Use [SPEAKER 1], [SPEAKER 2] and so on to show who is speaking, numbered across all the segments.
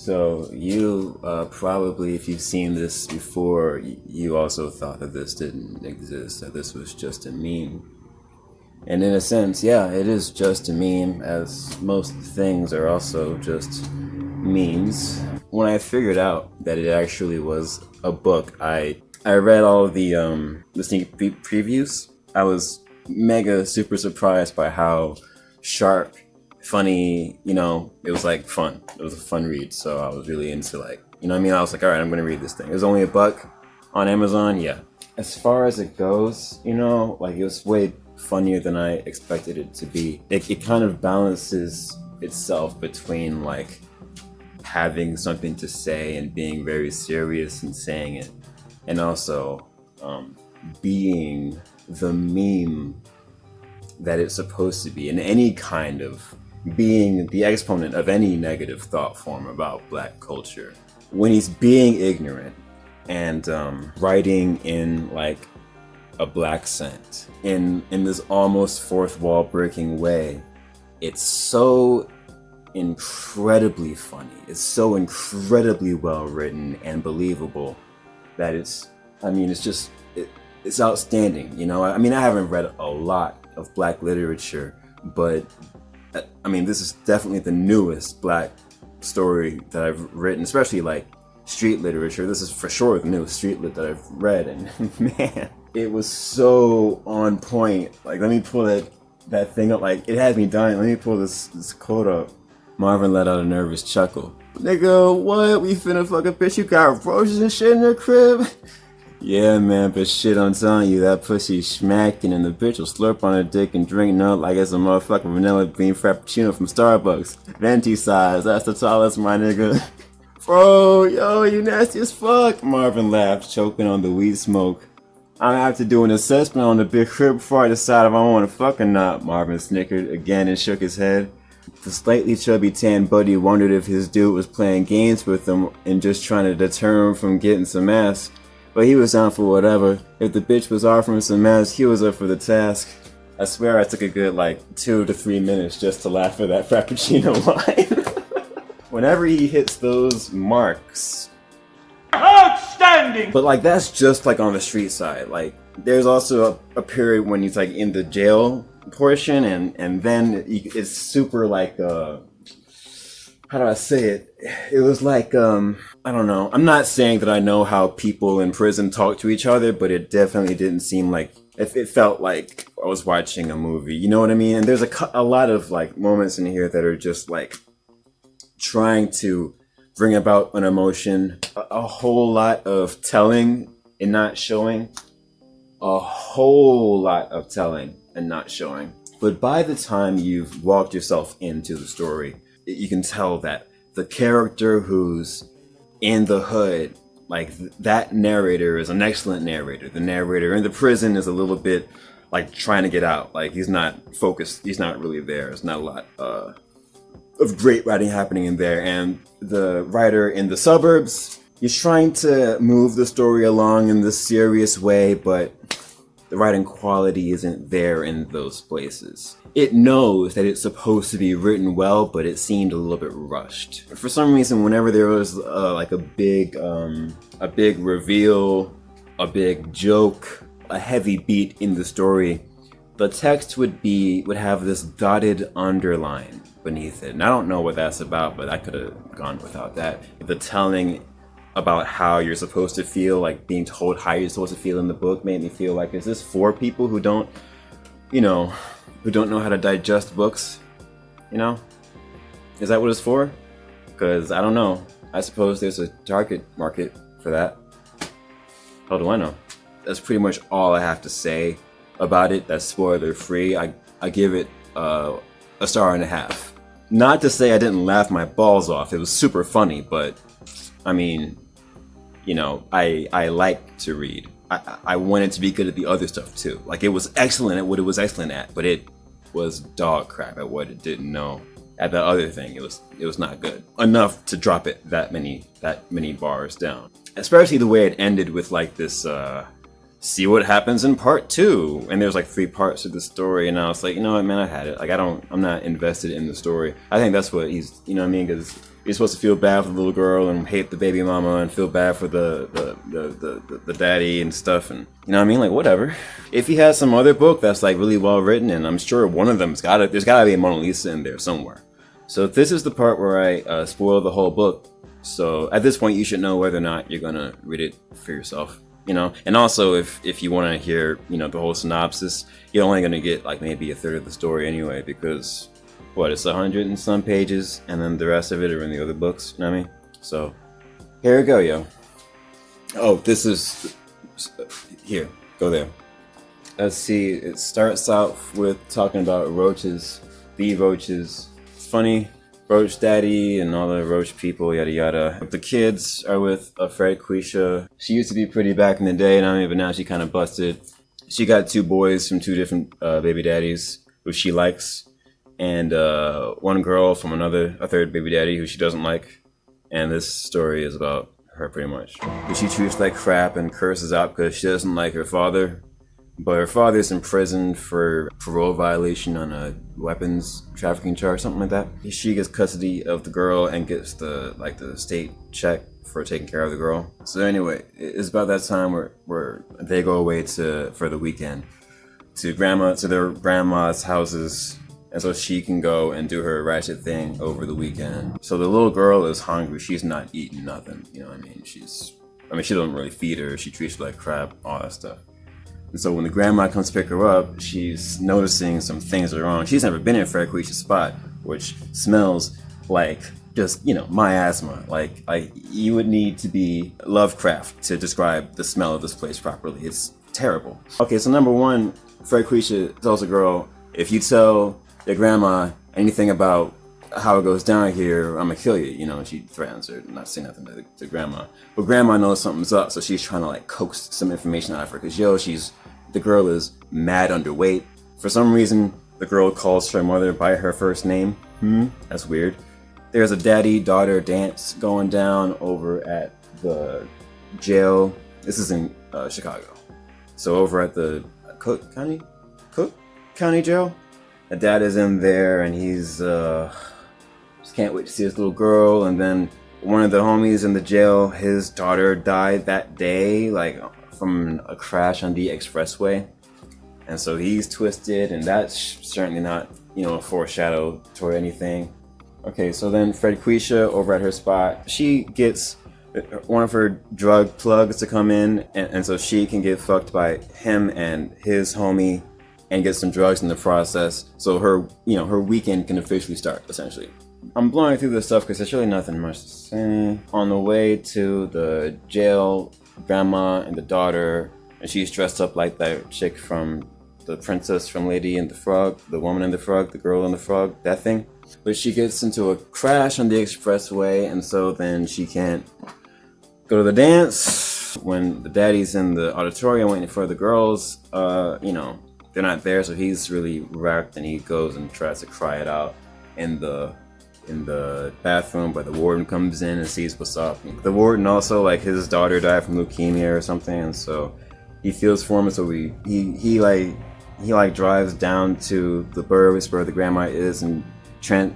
[SPEAKER 1] So you probably, if you've seen this before, you also thought that this didn't exist, that this was just a meme. And in a sense, yeah, it is just a meme, as most things are also just memes. When I figured out that it actually was a book, I read all of the sneak previews. I was mega super surprised by how sharp, funny, it was like fun. It was a fun read, so I was really into like, I was like, all right, I'm gonna read this thing. It was only $1 on Amazon, yeah. As far as it goes, like it was way funnier than I expected it to be. It kind of balances itself between like having something to say and being very serious and saying it, and also being the meme that it's supposed to be, in any kind of being the exponent of any negative thought form about Black culture. When he's being ignorant and writing in like a Black scent, in this almost fourth wall breaking way, it's so incredibly funny. It's so incredibly well written and believable that it's outstanding. I haven't read a lot of Black literature, but this is definitely the newest Black story that I've written, especially like street literature. This is for sure the newest street lit that I've read, and man, it was so on point. Like, let me pull that thing up. Like, it had me dying. Let me pull this quote up. Marvin let out a nervous chuckle. Nigga, what? We finna fuck a bitch? You got roaches and shit in your crib? Yeah, man, but shit, I'm telling you, that pussy smacking, and the bitch will slurp on her dick and drink nut like it's a motherfucking vanilla bean frappuccino from Starbucks. Venti size, that's the tallest, my nigga. Bro, yo, you nasty as fuck. Marvin laughed, choking on the weed smoke. I have to do an assessment on the big crib before I decide if I want to fuck or not. Marvin snickered again and shook his head. The slightly chubby tan buddy wondered if his dude was playing games with him and just trying to deter him from getting some ass. But he was down for whatever. If the bitch was offering some ass, he was up for the task. I swear I took a good 2 to 3 minutes just to laugh at that Frappuccino line. Whenever he hits those marks, outstanding! But that's just on the street side. There's also a period when he's in the jail portion, and then it's super how do I say it? It was I don't know. I'm not saying that I know how people in prison talk to each other, but it definitely didn't seem like, it felt like I was watching a movie. You know what I mean? And there's a lot of moments in here that are just trying to bring about an emotion. A whole lot of telling and not showing. A whole lot of telling and not showing. But by the time you've walked yourself into the story, you can tell that the character who's in the hood, that narrator is an excellent narrator. The narrator in the prison is a little bit trying to get out. He's not focused. He's not really there. There's not a lot of great writing happening in there. And the writer in the suburbs, he's trying to move the story along in this serious way, but the writing quality isn't there in those places. It knows that it's supposed to be written well, but it seemed a little bit rushed. For some reason, whenever there was a big reveal, a big joke, a heavy beat in the story, the text would have this dotted underline beneath it. And I don't know what that's about, but I could have gone without that. The telling about how you're supposed to feel, being told how you're supposed to feel in the book, made me feel is this for people who don't know how to digest books? Is that what it's for? Because I don't know. I suppose there's a target market for that. How do I know? That's pretty much all I have to say about it. That's spoiler free. I give it a 1.5 stars. Not to say I didn't laugh my balls off. It was super funny, but I like to read. I wanted to be good at the other stuff too. It was excellent at what it was excellent at, but it was dog crap at what it didn't know. At the other thing, it was not good enough to drop it that many bars down. Especially the way it ended with this see what happens in part 2, and there's 3 parts of the story, and I was like, you know what, man, I had it. I'm not invested in the story. I think that's what he's, because you're supposed to feel bad for the little girl and hate the baby mama and feel bad for the daddy and stuff, and you know what I mean, like whatever. If he has some other book that's like really well written, and I'm sure one of them's there's gotta be a Mona Lisa in there somewhere. So this is the part where I spoil the whole book. So at this point, you should know whether or not you're gonna read it for yourself. You know, and also if you want to hear, you know, the whole synopsis, you're only gonna get like maybe a third of the story anyway, because what, it's 100 and some pages, and then the rest of it are in the other books. You know what I mean? So here we go, yo. Oh, this is here. Go there. Let's see. It starts out with talking about roaches, the roaches. It's funny. Roach Daddy and all the Roach people, yada yada. The kids are with Fred Quisha. She used to be pretty back in the day, but now she kind of busted. She got 2 boys from 2 different baby daddies who she likes, and 1 girl from a third baby daddy who she doesn't like. And this story is about her pretty much. She treats like crap and curses out because she doesn't like her father. But her father's in prison for parole violation on a weapons trafficking charge, something like that. She gets custody of the girl and gets the state check for taking care of the girl. So anyway, it's about that time where they go away for the weekend to their grandma's houses, and so she can go and do her ratchet thing over the weekend. So the little girl is hungry. She's not eating nothing. You know what I mean? She doesn't really feed her. She treats her like crap, all that stuff. And so when the grandma comes to pick her up, she's noticing some things are wrong. She's never been in Fred Quisha's spot, which smells like just, you know, miasma. Like you would need to be Lovecraft to describe the smell of this place properly. It's terrible. Okay, so number 1, Fred Quisha tells the girl, if you tell your grandma anything about how it goes down here, I'm gonna kill you, you know, and she threatens her not to say nothing to grandma. But grandma knows something's up, so she's trying to like coax some information out of her, because the girl is mad underweight. For some reason, the girl calls her mother by her first name. That's weird. There's a daddy-daughter dance going down over at the jail. This is in Chicago. So over at the Cook County Jail, the dad is in there, and he's just can't wait to see his little girl. And then one of the homies in the jail, his daughter died that day, like from a crash on the expressway, and so he's twisted, and that's certainly not, you know, a foreshadow toward anything. Okay, so then Fred Quisha over at her spot, she gets one of her drug plugs to come in, and so she can get fucked by him and his homie and get some drugs in the process, so her weekend can officially start, essentially. I'm blowing through this stuff because there's really nothing much to say. On the way to the jail, grandma and the daughter, and she's dressed up like that chick from the princess from Lady and the Frog, the woman in the frog, the girl in the frog, that thing. But she gets into a crash on the expressway, and so then she can't go to the dance. When the daddy's in the auditorium waiting for the girls, they're not there, so he's really wrecked, and he goes and tries to cry it out in the bathroom, but the warden comes in and sees what's up. The warden also, like, his daughter died from leukemia or something, and so he feels for him, so he drives down to the burbs where the grandma is, and Trent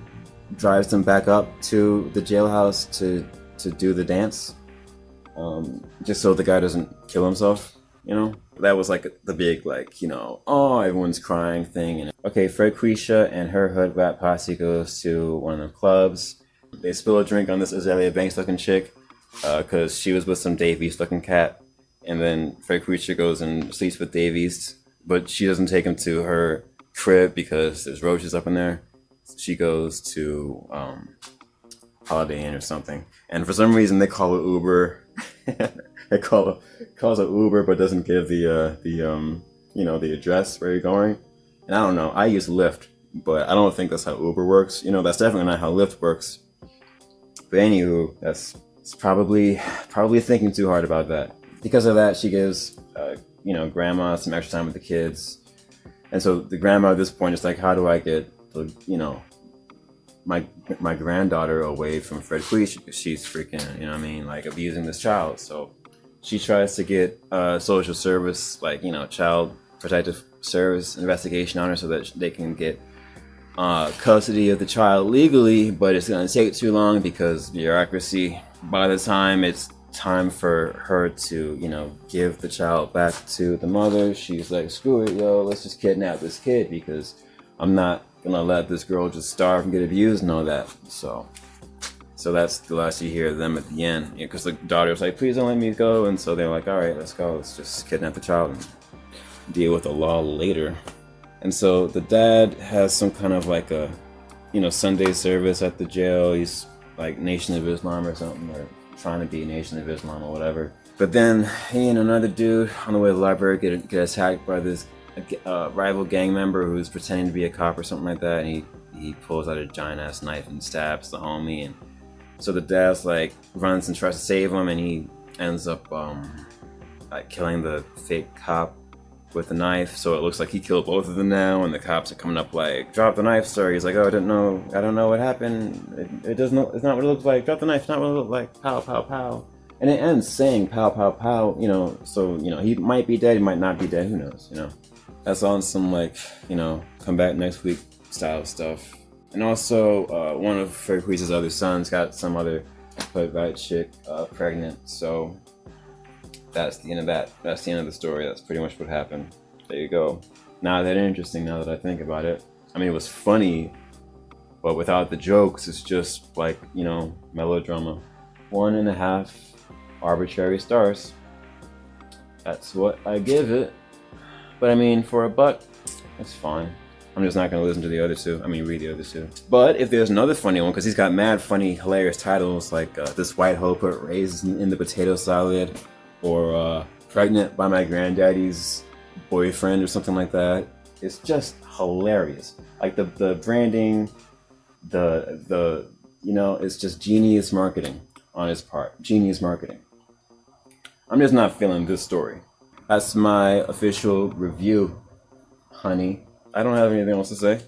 [SPEAKER 1] drives them back up to the jailhouse to do the dance, just so the guy doesn't kill himself, you know? That was like the big, like, you know, oh, everyone's crying thing. And okay, Fred Quisha and her hood rat posse goes to one of the clubs. They spill a drink on this Azalea Banks looking chick, because she was with some Davies looking cat. And then Fred Quisha goes and sleeps with Davies, but she doesn't take him to her crib because there's roaches up in there. She goes to Holiday Inn or something, and for some reason they call it Uber. It calls it Uber, but doesn't give the address where you're going. And I don't know. I use Lyft, but I don't think that's how Uber works. You know, that's definitely not how Lyft works. But anywho, that's probably thinking too hard about that. Because of that, she gives grandma some extra time with the kids, and so the grandma at this point is like, how do I get my granddaughter away from Fred Quisha, because she's freaking, you know what I mean, like, abusing this child. So she tries to get social service, like, you know, child protective service investigation on her so that they can get custody of the child legally, but it's going to take too long because bureaucracy. By the time it's time for her to, you know, give the child back to the mother, she's like, screw it, yo, let's just kidnap this kid because I'm not gonna let this girl just starve and get abused and all that. So that's the last you hear of them at the end, because the daughter's like, please don't let me go, and so they're like, all right, let's go, let's just kidnap the child and deal with the law later. And so the dad has some kind of like a, you know, Sunday service at the jail. He's like Nation of Islam or something, or trying to be Nation of Islam or whatever. But then he and another dude on the way to the library get attacked by this rival gang member who's pretending to be a cop or something like that, and he pulls out a giant ass knife and stabs the homie. And so the dad's like runs and tries to save him, and he ends up like killing the fake cop with the knife. So it looks like he killed both of them now, and the cops are coming up like, drop the knife, sir. He's like, oh, I don't know what happened. It doesn't, it's not what it looks like. Drop the knife, it's not what it looks like. Pow, pow, pow. And it ends saying pow, pow, pow, you know, so, you know, he might be dead, he might not be dead, who knows, you know. That's on some, like, you know, come back next week style stuff. And also, one of Fred Ruiz's other sons got some other white chick pregnant, so that's the end of that. That's the end of the story. That's pretty much what happened. There you go. Not that interesting now that I think about it. I mean, it was funny, but without the jokes, it's just like, you know, melodrama. 1.5 arbitrary stars. That's what I give it. But I mean, for $1, it's fine. I'm just not going to listen to the other two. I mean, read the other two. But if there's another funny one, because he's got mad funny, hilarious titles, like This White Hoe Put Raisins in the Potato Salad, or Pregnant by My Granddaddy's Boyfriend, or something like that. It's just hilarious. Like the branding, the you know, it's just genius marketing on his part. Genius marketing. I'm just not feeling this story. That's my official review, honey. I don't have anything else to say.